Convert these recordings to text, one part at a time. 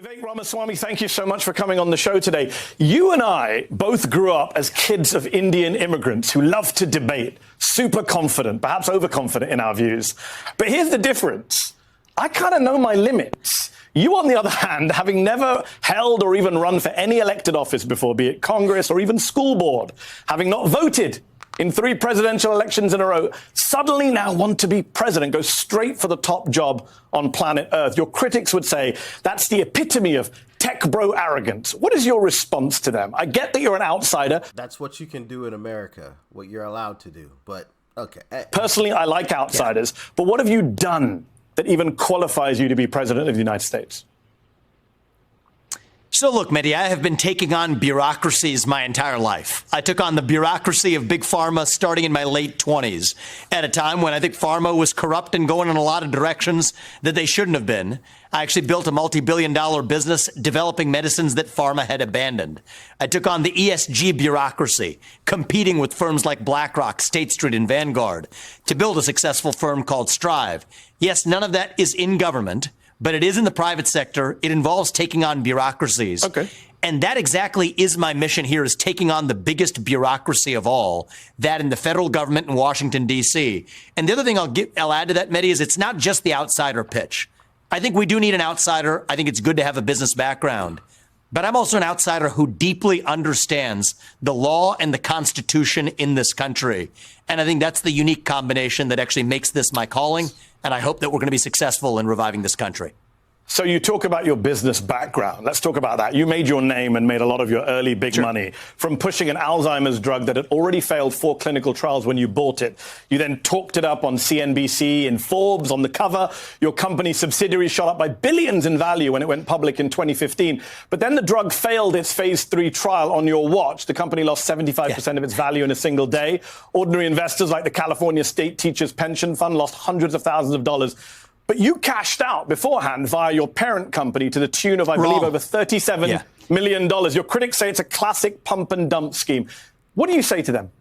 Vivek Rameswamy, thank you so much for coming on the show today. You and I both grew up as kids of Indian immigrants who loved to debate, super confident, perhaps overconfident in our views. But here's the difference. I kind of know my limits. You, on the other hand, having never held or even run for any elected office before, be it Congress or even school board, having not voted in 3 presidential elections in a row, suddenly now want to be president, go straight for the top job on planet Earth. Your critics would say that's the epitome of tech bro arrogance. What is your response to them? I get that you're an outsider. That's what you can do in America, what you're allowed to do. But, okay. Personally, I like outsiders. Yeah. But what have you done that even qualifies you to be president of the United States? So look, Mehdi, I have been taking on bureaucracies my entire life. I took on the bureaucracy of big pharma starting in my late 20s at a time when I think pharma was corrupt and going in a lot of directions that they shouldn't have been. I actually built a multi-billion-dollar business developing medicines that pharma had abandoned. I took on the ESG bureaucracy, competing with firms like BlackRock, State Street, and Vanguard to build a successful firm called Strive. Yes, none of that is in government, but it is in the private sector. It involves taking on bureaucracies. Okay. And that exactly is my mission here, is taking on the biggest bureaucracy of all, that in the federal government in Washington, D.C. And the other thing I'll add to that, Mehdi, is it's not just the outsider pitch. I think we do need an outsider. I think it's good to have a business background. But I'm also an outsider who deeply understands the law and the Constitution in this country. And I think that's the unique combination that actually makes this my calling. And I hope that we're going to be successful in reviving this country. So you talk about your business background. Let's talk about that. You made your name and made a lot of your early big money from pushing an Alzheimer's drug that had already failed 4 clinical trials when you bought it. You then talked it up on CNBC, in Forbes, on the cover. Your company's subsidiary shot up by billions in value when it went public in 2015. But then the drug failed its phase 3 trial on your watch. The company lost 75% of its value in a single day. Ordinary investors like the California State Teachers Pension Fund lost hundreds of thousands of dollars. But you cashed out beforehand via your parent company to the tune of, I believe, over $37 million. Your critics say it's a classic pump and dump scheme. What do you say to them?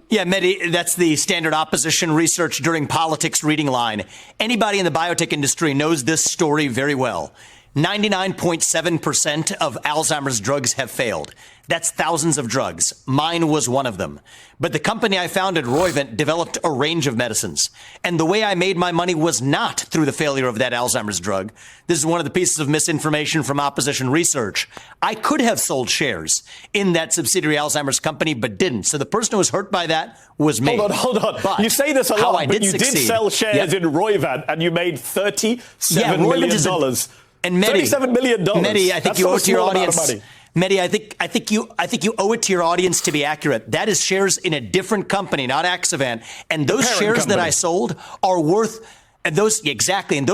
Yeah, Mehdi, that's the standard opposition research during politics reading line. Anybody in the biotech industry knows this story very well. 99.7% of Alzheimer's drugs have failed. That's thousands of drugs. Mine was one of them. But the company I founded, Roivant, developed a range of medicines. And the way I made my money was not through the failure of that Alzheimer's drug. This is one of the pieces of misinformation from opposition research. I could have sold shares in that subsidiary Alzheimer's company, but didn't. So the person who was hurt by that was me. Hold on. But you say this a lot, but you did sell shares in Roivant, and you made $37 million. And Mehdi, $37 million. Mehdi, I think you owe it to your audience. Mehdi, I think you owe it to your audience to be accurate. That is shares in a different company, not Axovant. And those shares that I sold are worth, and those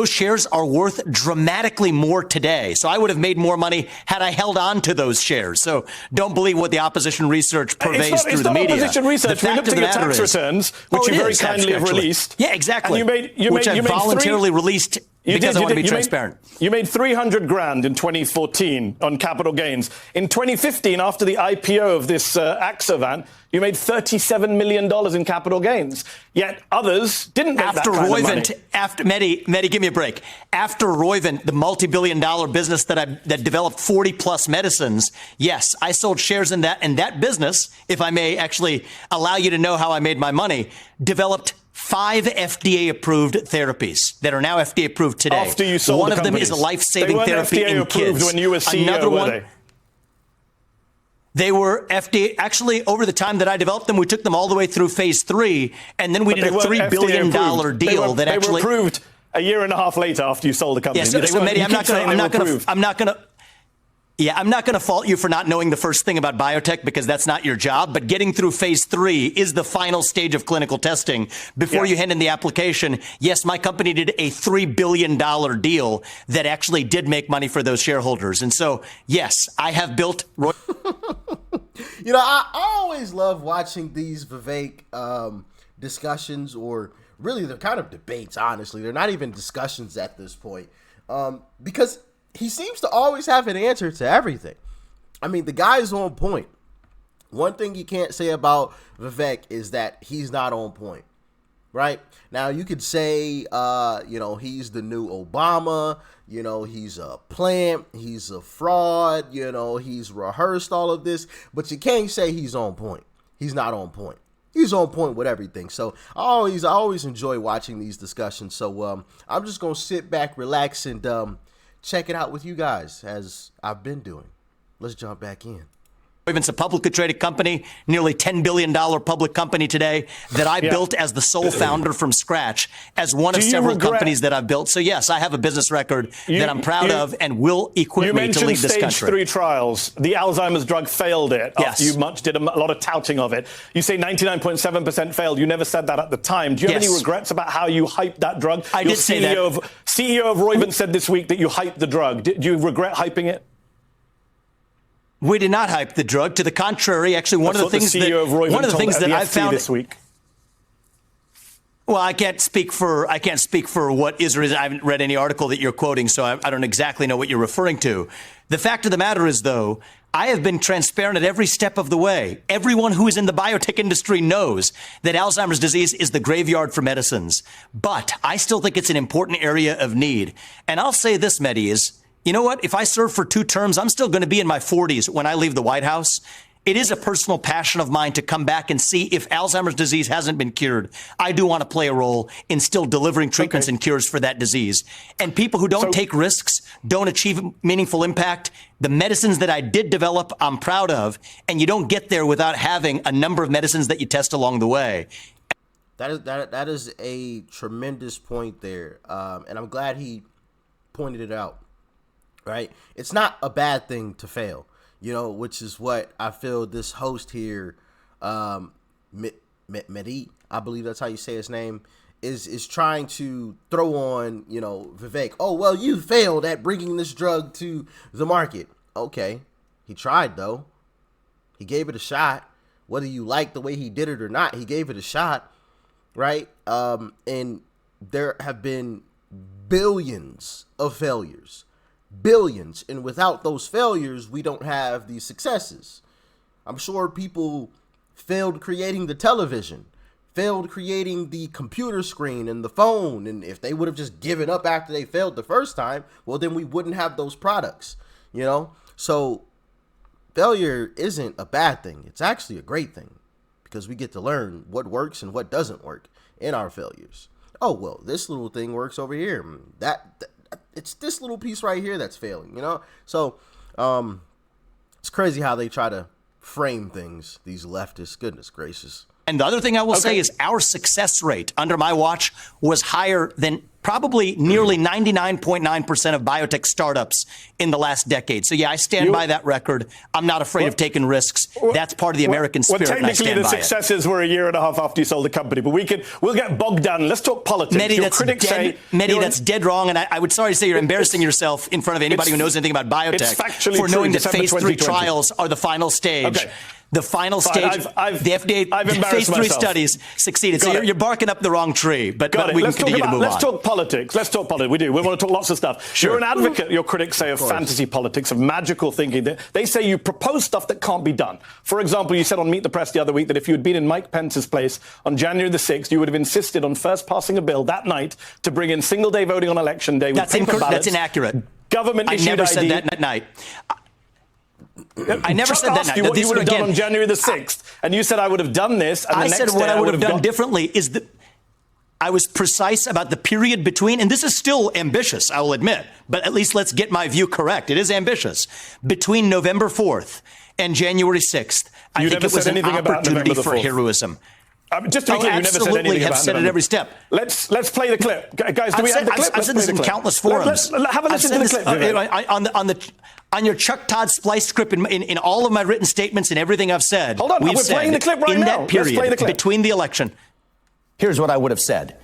shares are worth dramatically more today. So I would have made more money had I held on to those shares. So don't believe what the opposition research purveys through the media. It's not opposition research. We looked at your tax returns, which you very kindly have released. Yeah, exactly. And which I voluntarily released. Because I want to be transparent. You made $300,000 in 2014 on capital gains. In 2015, after the IPO of this Axovant, you made $37 million in capital gains. Yet others didn't make that kind of money. After Mehdi, give me a break. After Roivant, the multi-billion-dollar business that developed 40-plus medicines, yes, I sold shares in that. And that business, if I may actually allow you to know how I made my money, developed 5 FDA-approved therapies that are now FDA-approved today. After you sold one the of them is a life-saving therapy in kids. When you were CEO, Another one, were they were FDA. Actually, over the time that I developed them, we took them all the way through phase 3, and then we did a $3 billion deal that actually they were approved a year and a half later after you sold the company. Yes, so Mehdi, I'm not going to fault you for not knowing the first thing about biotech because that's not your job. But getting through phase 3 is the final stage of clinical testing before you hand in the application. Yes, my company did a $3 billion deal that actually did make money for those shareholders. And so, yes, I have built. You know, I always love watching these Vivek discussions, or really they're kind of debates, honestly. They're not even discussions at this point because he seems to always have an answer to everything. I mean, the guy is on point. One thing you can't say about Vivek is that he's not on point. right? Now, you could say, he's the new Obama, he's a plant, he's a fraud, he's rehearsed all of this, but you can't say he's on point. He's not on point. He's on point with everything. So I always enjoy watching these discussions. So I'm just going to sit back, relax, and check it out with you guys as I've been doing. Let's jump back in. It's a publicly traded company, nearly $10 billion public company today that I built as the sole founder from scratch as one of several companies that I've built. So, yes, I have a business record that I'm proud of and will equip me to lead this country. You mentioned stage 3 trials. The Alzheimer's drug failed it. Yes. You did a lot of touting of it. You say 99.7% failed. You never said that at the time. Do you have any regrets about how you hyped that drug? I did say that. CEO of Roivant said this week that you hyped the drug. Do you regret hyping it? We did not hype the drug. To the contrary, actually, one of the things that I found this week. Well, I can't speak for what is or isn't. I haven't read any article that you're quoting, so I don't exactly know what you're referring to. The fact of the matter is, though, I have been transparent at every step of the way. Everyone who is in the biotech industry knows that Alzheimer's disease is the graveyard for medicines. But I still think it's an important area of need. And I'll say this, Mehdi, is, you know what? If I serve for 2 terms, I'm still going to be in my 40s when I leave the White House. It is a personal passion of mine to come back and see if Alzheimer's disease hasn't been cured. I do want to play a role in still delivering treatments and cures for that disease. And people who don't take risks, don't achieve meaningful impact, the medicines that I did develop, I'm proud of. And you don't get there without having a number of medicines that you test along the way. That is a tremendous point there. And I'm glad he pointed it out. Right? It's not a bad thing to fail, which is what I feel this host here, Mehdi, I believe that's how you say his name, is trying to throw on, Vivek. Oh, well, you failed at bringing this drug to the market. Okay. He tried, though. He gave it a shot. Whether you like the way he did it or not, he gave it a shot. Right? And there have been billions of failures. Billions, and without those failures, we don't have these successes. I'm sure people failed creating the television, failed creating the computer screen and the phone, and if they would have just given up after they failed the first time, well, then we wouldn't have those products, So failure isn't a bad thing. It's actually a great thing because we get to learn what works and what doesn't work in our failures. Oh, well, this little thing works over here. It's this little piece right here that's failing, So it's crazy how they try to frame things, these leftists. Goodness gracious. And the other thing I will say is our success rate under my watch was higher than probably nearly 99.9% of biotech startups in the last decade. So, yeah, I stand by that record. I'm not afraid of taking risks. That's part of the American spirit, and I stand by it. Technically, the successes were a year and a half after you sold the company, but we'll get bogged down. Let's talk politics. Mehdi, that's dead wrong, and I would sorry to say you're embarrassing yourself in front of anybody who knows anything about biotech for knowing that phase 3 trials are the final stage. Okay. The final stage, the FDA phase 3 studies succeeded. So you're barking up the wrong tree, but we can continue to move on. Let's talk politics. We do. We want to talk lots of stuff. Sure. You're an advocate, your critics say, of fantasy politics, of magical thinking. They say you propose stuff that can't be done. For example, you said on Meet the Press the other week that if you had been in Mike Pence's place on January the 6th, you would have insisted on first passing a bill that night to bring in single-day voting on Election Day with paper ballots. That's inaccurate. Government-issued ID. I never said that night. I never said that night. You what you would have done on January the 6th, and you said I would have done this. And I said what I would have done differently is that I was precise about the period between, and this is still ambitious, I will admit, but at least let's get my view correct. It is ambitious. Between November 4th and January 6th, I think it was an opportunity for heroism. Just to be clear, you never said anything about have said it every step. Let's play the clip. Guys, do we have the clip? I've said this in countless forums. Have a listen to the clip. On your Chuck Todd splice script, in all of my written statements and everything I've said, hold on, we're playing the clip right now. In that period between the election, here's what I would have said.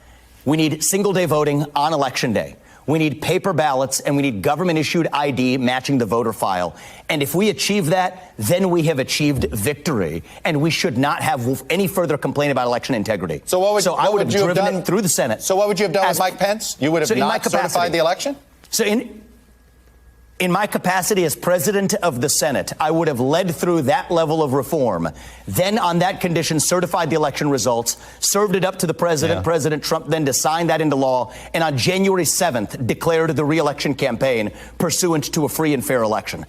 We need single-day voting on Election Day. We need paper ballots, and we need government-issued ID matching the voter file. And if we achieve that, then we have achieved victory, and we should not have any further complaint about election integrity. So what would you have done it through the Senate? So what would you have done with Mike Pence? You would have not certified the election? So In my capacity as president of the Senate, I would have led through that level of reform, then on that condition certified the election results, served it up to the president, President Trump then to sign that into law, and on January 7th declared the re-election campaign pursuant to a free and fair election.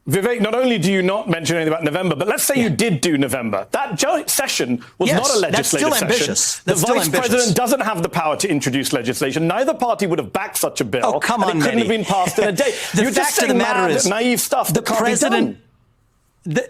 Vivek, not only do you not mention anything about November, but let's say you did do November. That joint session was not a legislative that's still session. ambitious. The That's still vice ambitious. president doesn't have the power to introduce legislation. Neither party would have backed such a bill. Oh, come on, and it couldn't have Mehdi. been passed in a day. The You're fact just of the saying matter mad, is, naive stuff that can't be done.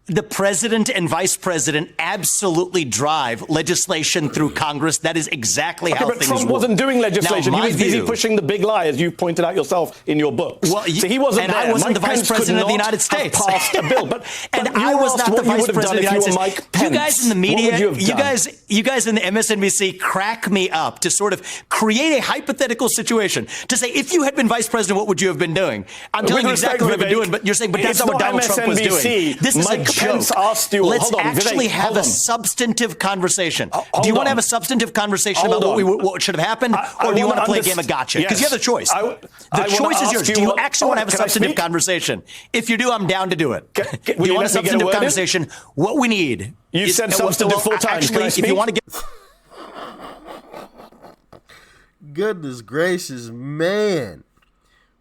The president and vice president absolutely drive legislation through Congress. That is exactly how but things Trump work. wasn't doing legislation. Now, He was busy view- pushing the big lie, as you pointed out yourself in your books. Well, so he wasn't and there. I wasn't Mike the vice Pence could president of the not United States. have passed a bill. But and you I were was asked not the what you vice would have done president of the if you United were States. Mike Pence. You guys in the media, What would you have done? you guys in the MSNBC crack me up to sort of create a hypothetical situation to say, if you had been vice president, what would you have been doing? I'm telling you exactly what I've been doing, but you're saying, but that's It's not what not Donald Trump was MSNBC. doing. This is Mike a joke. Pence asked you. Let's Hold on, actually Vivek, have hold a on. substantive conversation. Hold Do you want to on. have a substantive conversation Hold about on. what should have happened, or do you want to play a game of gotcha? Because you have the choice. I The wanna choice is ask yours. you Do you what- actually want to have a Can I substantive speak? conversation? If you do, I'm down to do it. Will Do you you want a let me get a substantive word in? conversation? What we need. You've said substantive 4 times. Can I Actually, if speak? you want to get. Goodness gracious, man.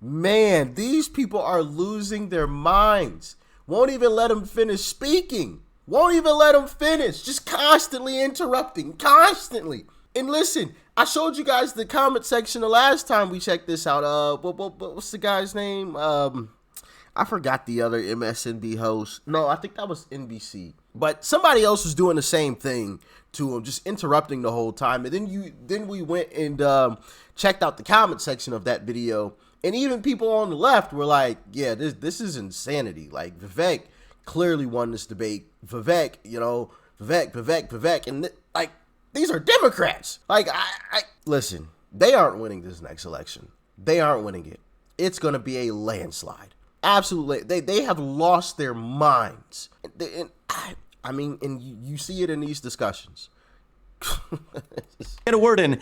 Man, these people are losing their minds. Won't even let them finish speaking. Won't even let them finish. Just constantly interrupting. Constantly. And listen, I showed you guys the comment section the last time we checked this out. What's the guy's name? I forgot the other MSNB host. No, I think that was NBC. But somebody else was doing the same thing to him, just interrupting the whole time. And then we went and checked out the comment section of that video. And even people on the left were like, yeah, this is insanity. Like, Vivek clearly won this debate. Vivek. And like, these are Democrats. Like, I listen, they aren't winning this next election. They aren't winning it. It's going to be a landslide. Absolutely. They have lost their minds. And you see it in these discussions. Get a word in.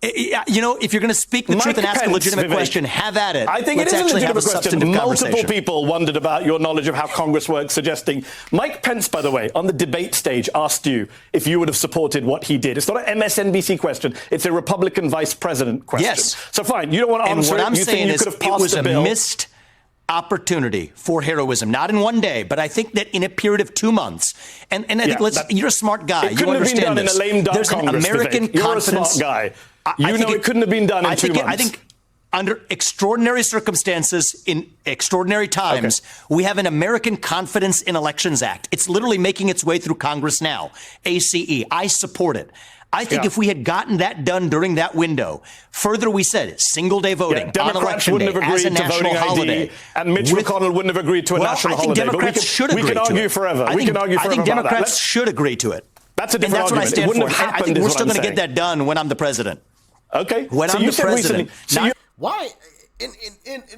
You know, if you're going to speak the truth and ask a legitimate question, have at it. I think Let's it is a actually have a legitimate question. substantive Multiple conversation. people wondered about your knowledge of how Congress works, suggesting Mike Pence, by the way, on the debate stage asked you if you would have supported what he did. It's not an MSNBC question. It's a Republican vice president question. Yes. So fine, you don't want to answer And what it. I'm You think saying you is could have it passed was a a bill. missed opportunity for heroism, not in one day, but I think that in a period of 2 months. And I think you're a smart guy. It couldn't You have been understand done this. in a lame duck There's Congress, an American Vivek. You're confidence. a smart guy. I think it couldn't have been done in 2 months. I think under extraordinary circumstances, in extraordinary times, we have an American Confidence in Elections Act. It's literally making its way through Congress now. ACE. I support it. I think if we had gotten that done during that window, further we said single-day voting on Democrats election wouldn't day have as a agreed to national voting holiday. ID, and Mitch McConnell wouldn't have agreed to a national I think holiday. Democrats should agree we can to argue it. forever. I We can argue forever think about that. Democrats should agree to it. That's a And different that's what I argument. It stand wouldn't for. have I happened, think is we're what still I'm going to get saying. that done when I'm the president. Okay. When so I'm you the said president. recently, Why? And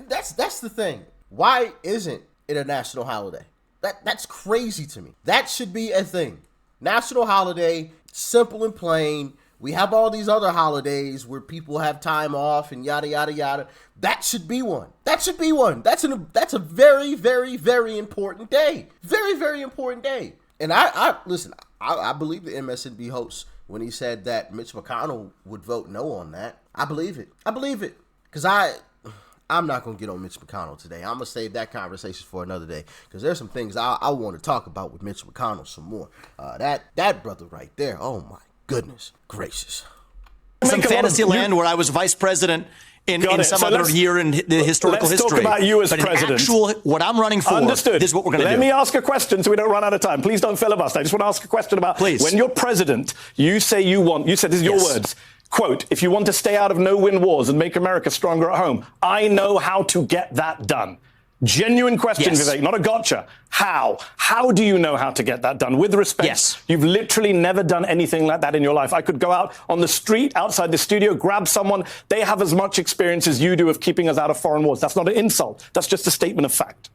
that's the thing. Why isn't it a national holiday? That's crazy to me. That should be a thing. National holiday, simple and plain. We have all these other holidays where people have time off and yada yada yada. That should be one. That should be one. That's a very, very, very important day. Very, very important day. And I listen. I believe the MSNB host when he said that Mitch McConnell would vote no on that. I believe it. I believe it because I'm not going to get on Mitch McConnell today. I'm going to save that conversation for another day because there's some things I want to talk about with Mitch McConnell some more. That brother right there, oh my goodness gracious. Some fantasy land where I was vice president in some other year in the historical history. Let's talk about you as but president. What I'm running for, Understood. this is what we're going to do. Let me ask a question so we don't run out of time. Please don't filibuster. I just want to ask a question about when you're president, you said this is your words, quote, if you want to stay out of no-win wars and make America stronger at home, I know how to get that done. Genuine question, Vivek, not a gotcha. How? How do you know how to get that done? With respect, you've literally never done anything like that in your life. I could go out on the street outside the studio, grab someone. They have as much experience as you do of keeping us out of foreign wars. That's not an insult. That's just a statement of fact.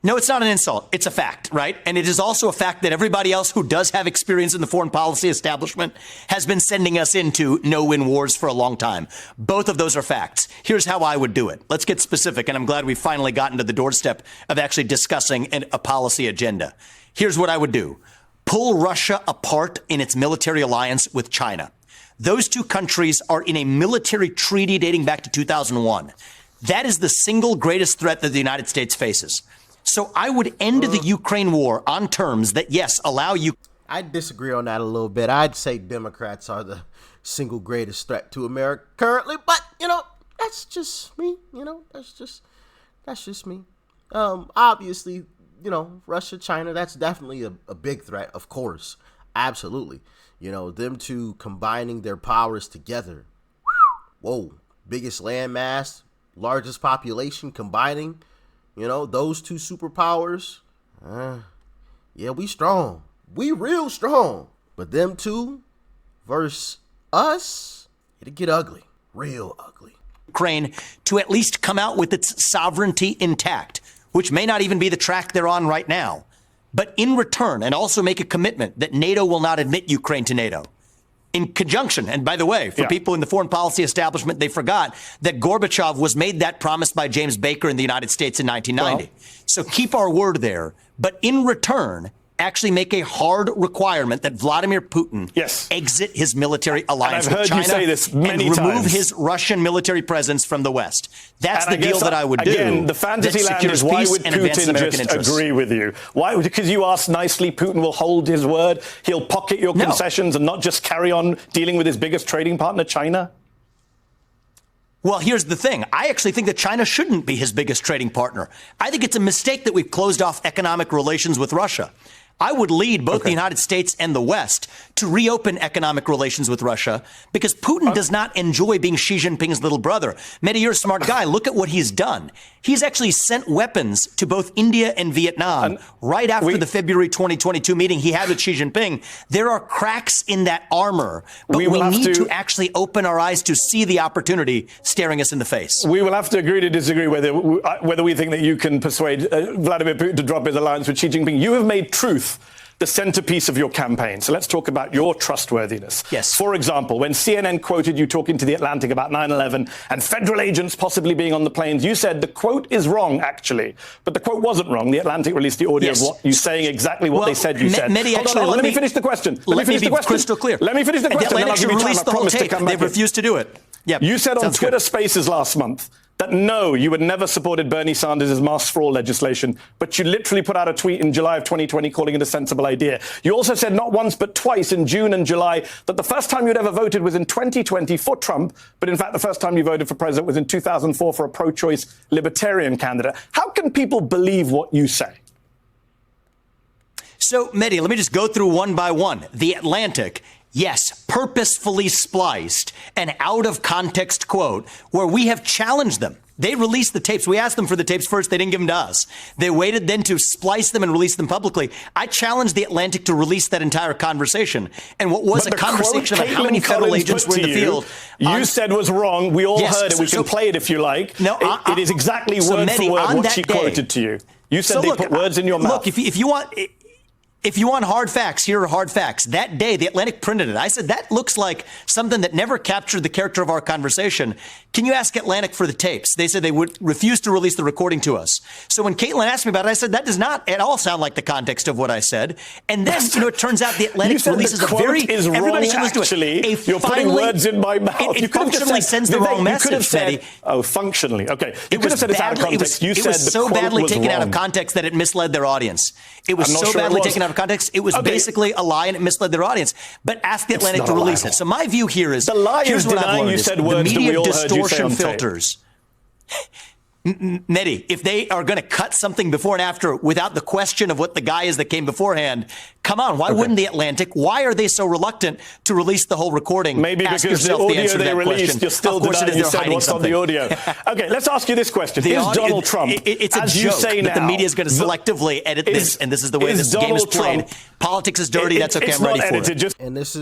No, it's not an insult. It's a fact, right? And it is also a fact that everybody else who does have experience in the foreign policy establishment has been sending us into no-win wars for a long time. Both of those are facts. Here's how I would do it. Let's get specific, and I'm glad we've finally gotten to the doorstep of actually discussing a policy agenda. Here's what I would do. Pull Russia apart in its military alliance with China. Those two countries are in a military treaty dating back to 2001. That is the single greatest threat that the United States faces. So I would end the Ukraine war on terms that, yes, allow you. I disagree on that a little bit. I'd say Democrats are the single greatest threat to America currently, but that's just me. That's just me. Obviously, Russia, China, that's definitely a big threat, of course. Absolutely. Them two combining their powers together. Whoa, biggest landmass, largest population combining. Those two superpowers, yeah, we strong. We real strong. But them two versus us, it'll get ugly. Real ugly. Ukraine to at least come out with its sovereignty intact, which may not even be the track they're on right now. But in return, and also make a commitment that NATO will not admit Ukraine to NATO. In conjunction, and by the way, for people in the foreign policy establishment, they forgot that Gorbachev was made that promise by James Baker in the United States in 1990. So keep our word there. But in return, actually make a hard requirement that Vladimir Putin exit his military alliance with China you say this many and remove times. his Russian military presence from the West. That's the deal that I would do. Again, the fantasy land is why would Putin just agree with you? Why? Because you asked nicely, Putin will hold his word. He'll pocket your concessions and not just carry on dealing with his biggest trading partner, China? Well, here's the thing. I actually think that China shouldn't be his biggest trading partner. I think it's a mistake that we've closed off economic relations with Russia. I would lead both the United States and the West to reopen economic relations with Russia because Putin does not enjoy being Xi Jinping's little brother. Mehdi, you're a smart guy. Look at what he's done. He's actually sent weapons to both India and Vietnam right after the February 2022 meeting he had with Xi Jinping. There are cracks in that armor, but we need to actually open our eyes to see the opportunity staring us in the face. We will have to agree to disagree whether we think that you can persuade Vladimir Putin to drop his alliance with Xi Jinping. You have made truth the centerpiece of your campaign. So let's talk about your trustworthiness. Yes. For example, when CNN quoted you talking to The Atlantic about 9/11 and federal agents possibly being on the planes, you said the quote is wrong, actually. But the quote wasn't wrong. The Atlantic released the audio of what you saying exactly what they said you said. Mehdi, hold on, let me finish the question. Let me be crystal clear. Let me finish the question. The Atlantic should release the whole tape. They've refused to do it. Yep. You said on Twitter Spaces last month that no, you had never supported Bernie Sanders' mask for all legislation, but you literally put out a tweet in July of 2020 calling it a sensible idea. You also said not once but twice in June and July that the first time you'd ever voted was in 2020 for Trump, but in fact the first time you voted for president was in 2004 for a pro-choice libertarian candidate. How can people believe what you say? So, Mehdi, let me just go through one by one. The Atlantic, yes, purposefully spliced an out-of-context quote where we have challenged them. They released the tapes. We asked them for the tapes first. They didn't give them to us. They waited then to splice them and release them publicly. I challenged the Atlantic to release that entire conversation. And what was a conversation about how many federal agents were in the field. You said was wrong. We all heard it. We can play it if you like. No, it is exactly word for word what she quoted to you. You said they put words in your mouth. Look, if you want... If you want hard facts, here are hard facts. That day, The Atlantic printed it. I said, that looks like something that never captured the character of our conversation. Can you ask Atlantic for the tapes? They said they would refuse to release the recording to us. So when Caitlin asked me about it, I said, that does not at all sound like the context of what I said. And then, it turns out The Atlantic releases a very... Everybody should listen to it. You're putting words in my mouth. It functionally sends the wrong message, Mehdi. Oh, functionally. Okay. You could have said it's out of context. You said the quote was wrong. It was so badly taken out of context that it misled their audience. It was so badly taken out of context, it was basically a lie and it misled their audience. But ask the Atlantic to release it. So my view here is, the lie is denying you said words that we all heard you say on tape. The media distortion filters. Mehdi, if they are going to cut something before and after without the question of what the guy is that came beforehand, come on, why wouldn't the Atlantic? Why are they so reluctant to release the whole recording? Maybe ask because the audio they released, you're still denying you said what's on the audio. Okay, let's ask you this question. Is Donald Trump, it's a as joke you say that now, the media is going to selectively edit this, and this is the way this game is played. Politics is dirty. That's okay. I'm ready for it. And this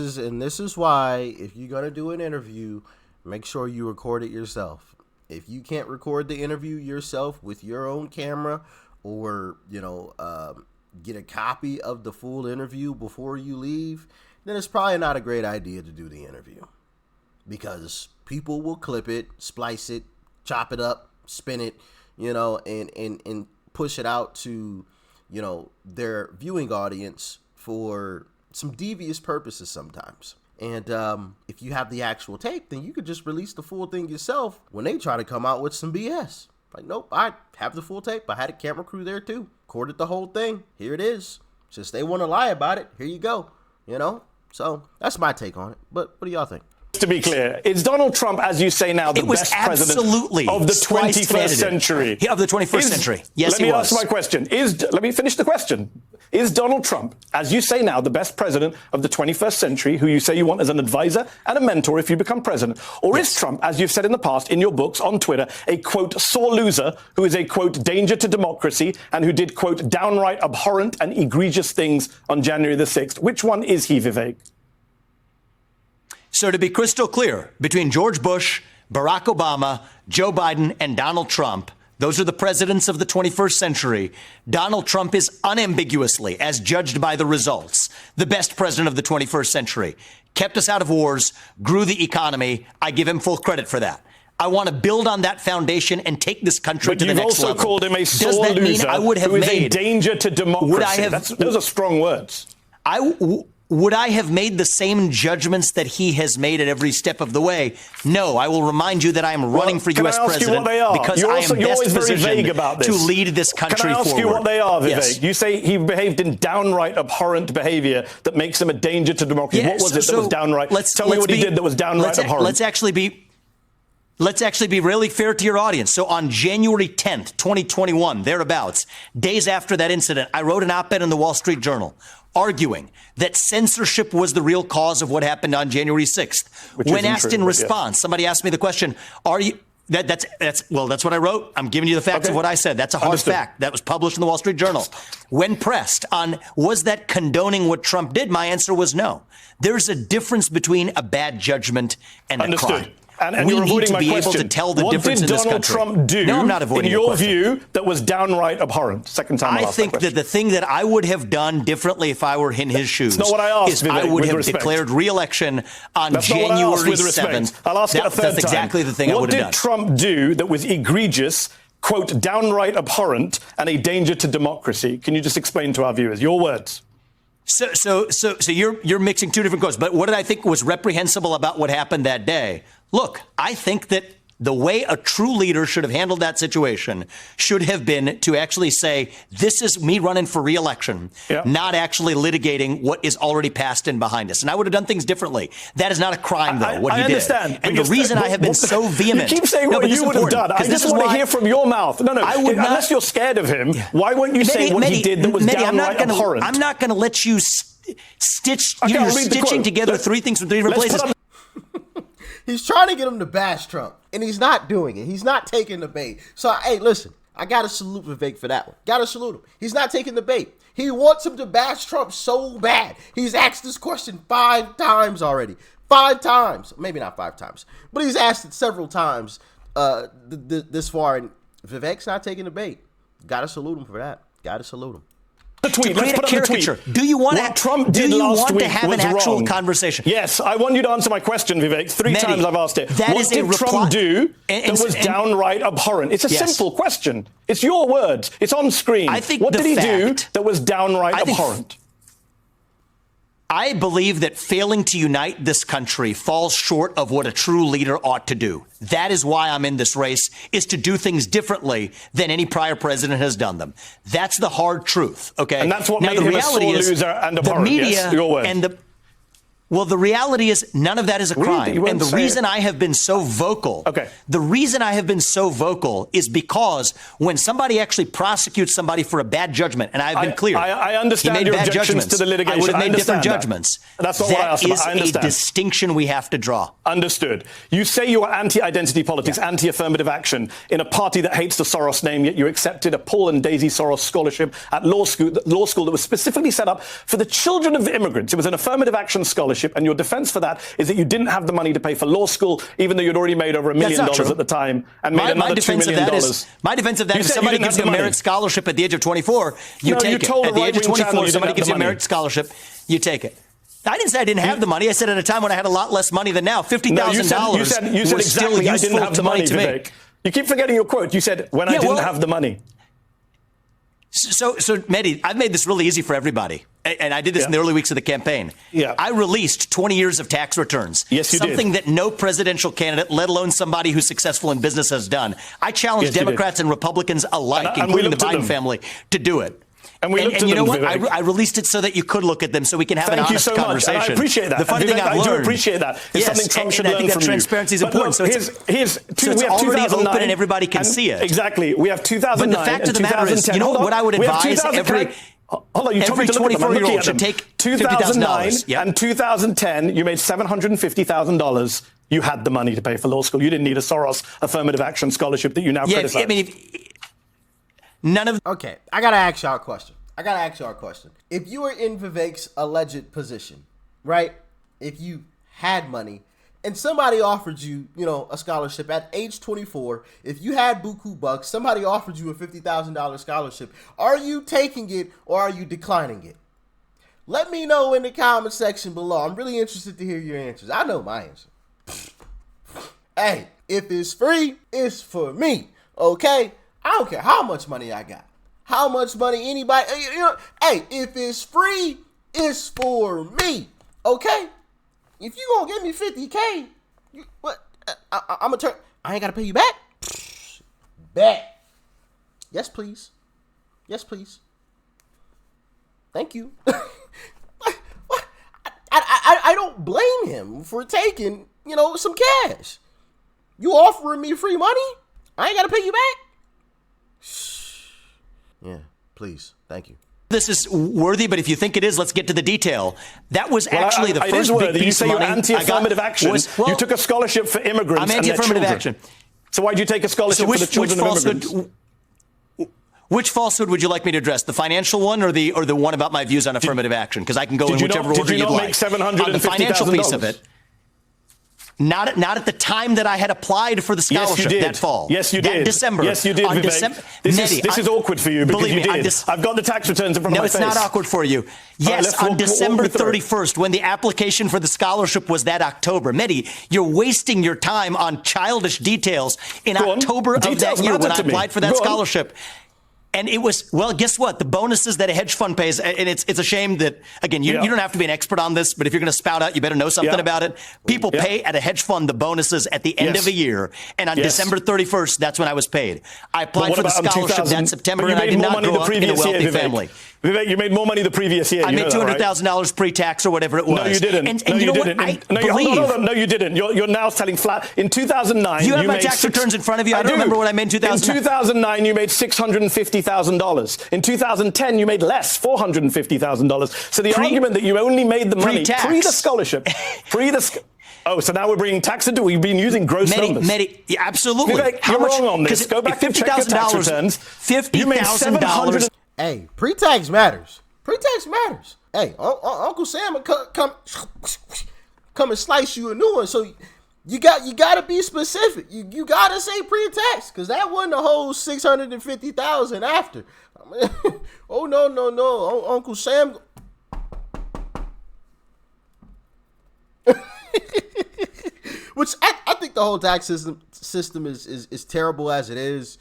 is why, if you're going to do an interview, make sure you record it yourself. If you can't record the interview yourself with your own camera or, get a copy of the full interview before you leave, then it's probably not a great idea to do the interview, because people will clip it, splice it, chop it up, spin it, and push it out to, their viewing audience for some devious purposes sometimes. And if you have the actual tape, then you could just release the full thing yourself when they try to come out with some BS. Like, nope, I have the full tape. I had a camera crew there too. Recorded the whole thing. Here it is. Since they want to lie about it, here you go. So that's my take on it. But what do y'all think? To be clear, is Donald Trump, as you say now, the best president of the 21st century? Of the 21st century. Yes, he was. Let me ask my question. Let me finish the question. Is Donald Trump, as you say now, the best president of the 21st century, who you say you want as an advisor and a mentor if you become president? Or is Trump, as you've said in the past, in your books, on Twitter, a, quote, sore loser who is a, quote, danger to democracy and who did, quote, downright abhorrent and egregious things on January the 6th? Which one is he, Vivek? So to be crystal clear, between George Bush, Barack Obama, Joe Biden, and Donald Trump, those are the presidents of the 21st century. Donald Trump is unambiguously, as judged by the results, the best president of the 21st century. Kept us out of wars, grew the economy. I give him full credit for that. I want to build on that foundation and take this country to the next level. But you've also called him a sore loser who is a danger to democracy. Those are strong words. Would I have made the same judgments that he has made at every step of the way? No. I will remind you that I am running for U.S. president because I am best positioned to lead this country forward. Can I ask you what they are, Vivek? Yes. You say he behaved in downright abhorrent behavior that makes him a danger to democracy. Yes. What was it that was downright? Tell me what he did that was downright abhorrent. Let's actually be really fair to your audience. So on January 10th, 2021, thereabouts, days after that incident, I wrote an op-ed in the Wall Street Journal arguing that censorship was the real cause of what happened on January 6th. When asked in response, somebody asked me the question, are you... That's what I wrote. I'm giving you the facts of what I said. That's a hard fact. That was published in the Wall Street Journal. When pressed on, was that condoning what Trump did? My answer was no. There's a difference between a bad judgment and a crime. And we you're need to my be question. Able to tell the difference in this country. What did Donald Trump do, no, I'm not avoiding in your view, that was downright abhorrent? Second time I think that the thing that I would have done differently if I were in his shoes not what I asked, is Vivek, I would have declared re-election on January 7th. I'll ask it a third time. That's exactly the thing I would have done. What did Trump do that was egregious, quote, downright abhorrent, and a danger to democracy? Can you just explain to our viewers? Your words. So you're mixing two different quotes. But what did I think was reprehensible about what happened that day? Look, I think that the way a true leader should have handled that situation should have been to actually say, this is me running for re-election, not actually litigating what is already passed and behind us. And I would have done things differently. That is not a crime, though, what he did. I understand. And the reason I have been so vehement... You keep saying what you would have done. I just want to hear from your mouth. No, unless you're scared of him, why won't you say what he did that was downright abhorrent? I'm not going to let you stitch... You're stitching together three things from three different places. He's trying to get him to bash Trump, and he's not doing it. He's not taking the bait. So, hey, listen, I got to salute Vivek for that one. Got to salute him. He's not taking the bait. He wants him to bash Trump so bad. He's asked this question 5 times already. 5 times. Maybe not 5 times, but he's asked it several times this far, and Vivek's not taking the bait. Got to salute him for that. Got to salute him. The tweet. Let's put up the tweet. Do you want what Trump did last week to have an actual conversation? Yes, I want you to answer my question, Vivek. 3 times I've asked it. What did Trump do that was downright abhorrent? It's a simple question. It's your words. It's on screen. What did he do that was downright abhorrent? I believe that failing to unite this country falls short of what a true leader ought to do. That is why I'm in this race, is to do things differently than any prior president has done them. That's the hard truth, okay? And that's what made him a sore loser and abhorrent. The media yes, your words. and well, the reality is none of that is a crime. And the reason I have been so vocal, the reason I have been so vocal is because when somebody actually prosecutes somebody for a bad judgment, and I've been clear, I understand your objections to the litigation. I would have made different judgments. That's not what I asked about. I understand. That is a distinction we have to draw. Understood. You say you are anti-identity politics, anti-affirmative action in a party that hates the Soros name, yet you accepted a Paul and Daisy Soros scholarship at law school that was specifically set up for the children of immigrants. It was an affirmative action scholarship. scholarship, and your defense for that is that you didn't have the money to pay for law school, even though you'd already made over $1 million at the time and made another $2 million. My defense of that is somebody gives you a merit scholarship at the age of 24, you take it. At the age of 24, somebody gives you a merit scholarship, you take it. I didn't say I didn't have the money. I said at a time when I had a lot less money than now, $50,000 you said exactly, still I useful didn't have the money to Vivek. me. You keep forgetting your quote. You said, when I didn't have the money. So, Mehdi, I've made this really easy for everybody. And I did this in the early weeks of the campaign. I released 20 years of tax returns. Yes, you something did. that no presidential candidate, let alone somebody who's successful in business, has done. I challenge Democrats and Republicans alike, including the Biden family, to do it. And you know what? I released it so that you could look at them, so we can have an honest conversation. And I appreciate that. The funny thing I've learned, I do appreciate that. It's something Trump should learn from you. I think that transparency is important. Look, it's already open and everybody can see it. Exactly. We have 2009. But the fact of the matter is, you know what I would advise every 24-year-old should take 2009 and 2010. You made $750,000. You had the money to pay for law school. You didn't need a Soros affirmative action scholarship that you now criticize. I mean, none of. Okay, I gotta ask y'all a question. If you were in Vivek's alleged position, right? If you had money and somebody offered you, a scholarship at age 24, if you had buku bucks, somebody offered you a $50,000 scholarship, are you taking it or are you declining it? Let me know in the comment section below. I'm really interested to hear your answers. I know my answer. Hey, if it's free, it's for me, okay? I don't care how much money I got. How much money anybody, hey, if it's free, it's for me, okay? If you gonna give me 50K, I'm gonna turn, I ain't gotta pay you back? Bet. Yes, please. Yes, please. Thank you. I don't blame him for taking, some cash. You offering me free money? I ain't gotta pay you back? Yeah, please. Thank you. This is worthy, but if you think it is, let's get to the detail. That was actually the first big piece of money. You say you're anti-affirmative action. You took a scholarship for immigrants. I'm anti-affirmative action. So why'd you take a scholarship for the children of immigrants? Which falsehood would you like me to address? The financial one or the one about my views on affirmative action? Because I can go in whichever order you'd like. Did you not make $750,000? On the financial piece of it. Not at the time that I had applied for the scholarship that fall. Yes, you did. That December. Yes, you did, Vivek. This is awkward for you because you did. I've got the tax returns in front of my face. No, it's not awkward for you. Yes, on December 31st, when the application for the scholarship was that October. Mehdi, you're wasting your time on childish details in October of that year when I applied for that scholarship. And it was, well, guess what? The bonuses that a hedge fund pays, and it's a shame that, again, you don't have to be an expert on this, but if you're going to spout out, you better know something about it. People pay at a hedge fund the bonuses at the end of a year, and on December 31st, that's when I was paid. I applied for the scholarship that September, and I did not grow up in a wealthy family. Vivek, you made more money the previous year. I made $200,000 pre-tax or whatever it was. No, you didn't. And you know what? No, you didn't. You're now telling flat. In 2009, you have my tax returns in front of you. I don't remember what I made in 2009. In 2009, you made $650,000. In 2010, you made less, $450,000. So the argument that you only made the money pre the scholarship, Oh, so now we're bringing tax into it. We've been using gross numbers. Yeah, absolutely. Vivek, you're wrong on this. Go back and check your tax returns. $50,000. Hey, pre-tax matters. Pre-tax matters. Hey, Uncle Sam will come and slice you a new one. So you got to be specific. You got to say pre-tax because that wasn't the whole $650,000 after. Oh no, Uncle Sam. Which I think the whole tax system is terrible as it is.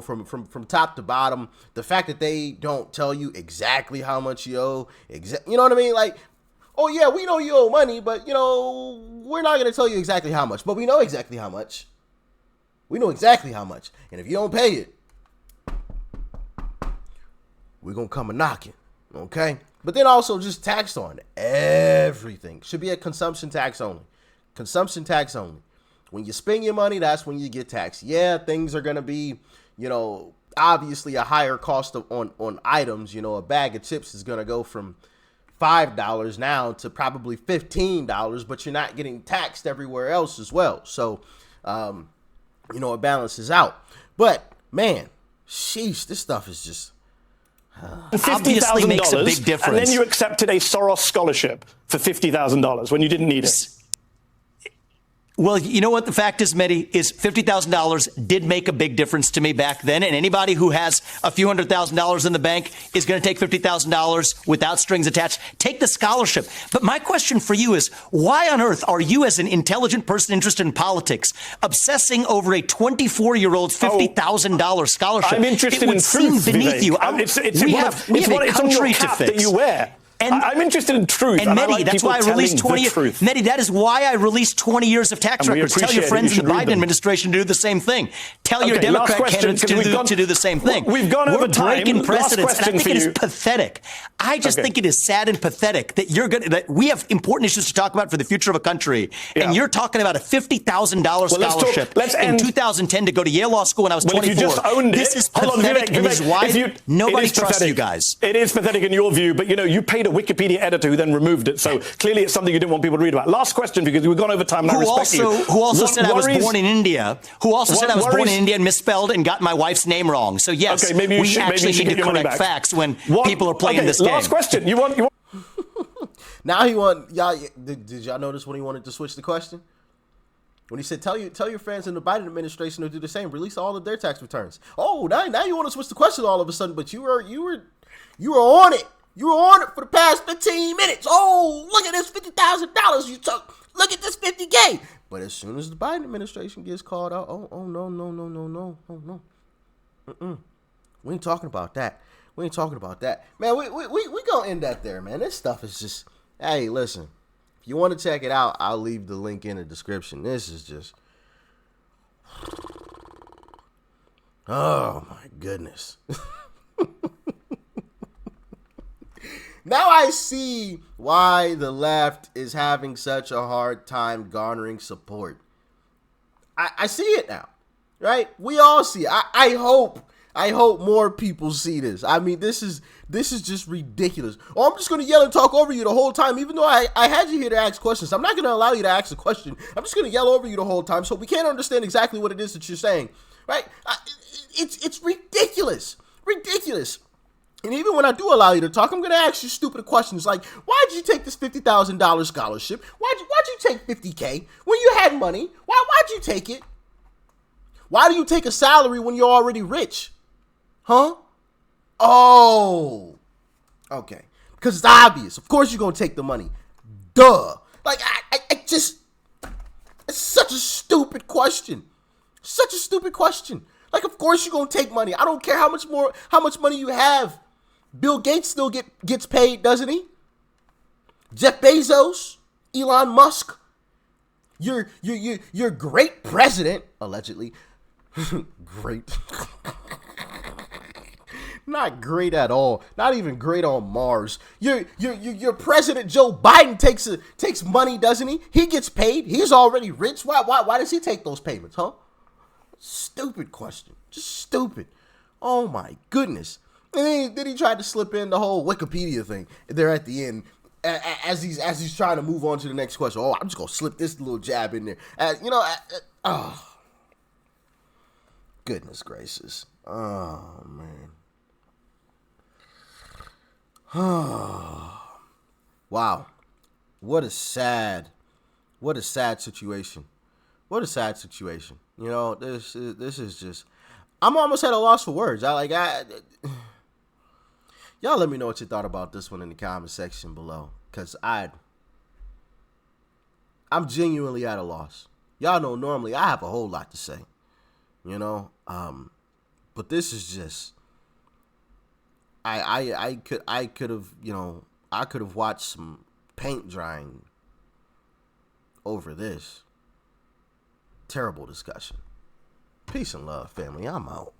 From top to bottom, the fact that they don't tell you exactly how much you owe, you know what I mean? Like, oh yeah, we know you owe money, but we're not going to tell you exactly how much, but we know exactly how much. We know exactly how much. And if you don't pay it, we're going to come a knocking, okay? But then also just taxed on everything. Should be a consumption tax only. Consumption tax only. When you spend your money, that's when you get taxed. Yeah, things are going to be, obviously a higher cost on items. A bag of chips is going to go from $5 now to probably $15, but you're not getting taxed everywhere else as well. So, it balances out. But, man, sheesh, this stuff is just, Obviously makes a big difference. And then you accepted a Soros scholarship for $50,000 when you didn't need it. Well, you know what the fact is, Mehdi, is $50,000 did make a big difference to me back then. And anybody who has a few $100,000 in the bank is going to take $50,000 without strings attached. Take the scholarship. But my question for you is, why on earth are you, as an intelligent person interested in politics, obsessing over a 24-year-old's $50,000 scholarship? I'm interested in truth, seem beneath Vivek. you. We have a country to fix. That you wear. And I'm interested in truth. And Mehdi, that's why I released 20 years. Mehdi, that is why I released 20 years of tax records. Tell your friends in the Biden administration to do the same thing. Tell your Democrat candidates to do the same thing. We've gone over time. We're breaking precedents, and I think it is pathetic. I just think it is sad and pathetic that that we have important issues to talk about for the future of a country, and you're talking about a $50,000 scholarship in 2010 to go to Yale Law School when I was 24. If you just owned this is pathetic, and is why nobody trusts you guys. It is pathetic in your view, but you paid a Wikipedia editor who then removed it. So clearly it's something you didn't want people to read about. Last question, because we've gone over time and I respect you. Who also said I was born in India. Who also said I was born in India and misspelled and got my wife's name wrong. So yes, we actually need to correct facts when people are playing this game. Last question. You want Now y'all did y'all notice when he wanted to switch the question? When he said, tell your friends in the Biden administration to do the same, release all of their tax returns. Oh, now you want to switch the question all of a sudden, but you were on it. You were on it for the past 15 minutes. Oh, look at this $50,000 you took. Look at this $50K. But as soon as the Biden administration gets called out, no. We ain't talking about that. Man, we gonna end that there, man. This stuff is just, hey, listen. If you want to check it out, I'll leave the link in the description. This is just, oh my goodness. Now I see why the left is having such a hard time garnering support. I see it now, right? We all see it. I hope more people see this. I mean, this is just ridiculous. Oh, I'm just going to yell and talk over you the whole time, even though I had you here to ask questions. I'm not going to allow you to ask a question. I'm just going to yell over you the whole time so we can't understand exactly what it is that you're saying, right? It's ridiculous. And even when I do allow you to talk, I'm going to ask you stupid questions like, why'd you take this $50,000 scholarship? Why'd you take $50K when you had money? Why'd you take it? Why do you take a salary when you're already rich? Huh? Oh, okay. Because it's obvious. Of course you're going to take the money. Duh. Like, I just, it's such a stupid question. Like, of course you're going to take money. I don't care how much money you have. Bill Gates still gets paid, doesn't he? Jeff Bezos, Elon Musk, your great president, allegedly, great, not great at all, not even great on Mars. Your president Joe Biden takes money, doesn't he? He gets paid. He's already rich. Why does he take those payments, huh? Stupid question, just stupid. Oh my goodness. And then he tried to slip in the whole Wikipedia thing there at the end as he's trying to move on to the next question. Oh, I'm just going to slip this little jab in there. Oh, goodness gracious. Oh, man. Wow. What a sad situation. You know, this is just, I'm almost at a loss for words. Y'all let me know what you thought about this one in the comment section below, because I'm genuinely at a loss. Y'all know normally I have a whole lot to say, you know, but this is just, I could have watched some paint drying over this terrible discussion. Peace and love, family. I'm out.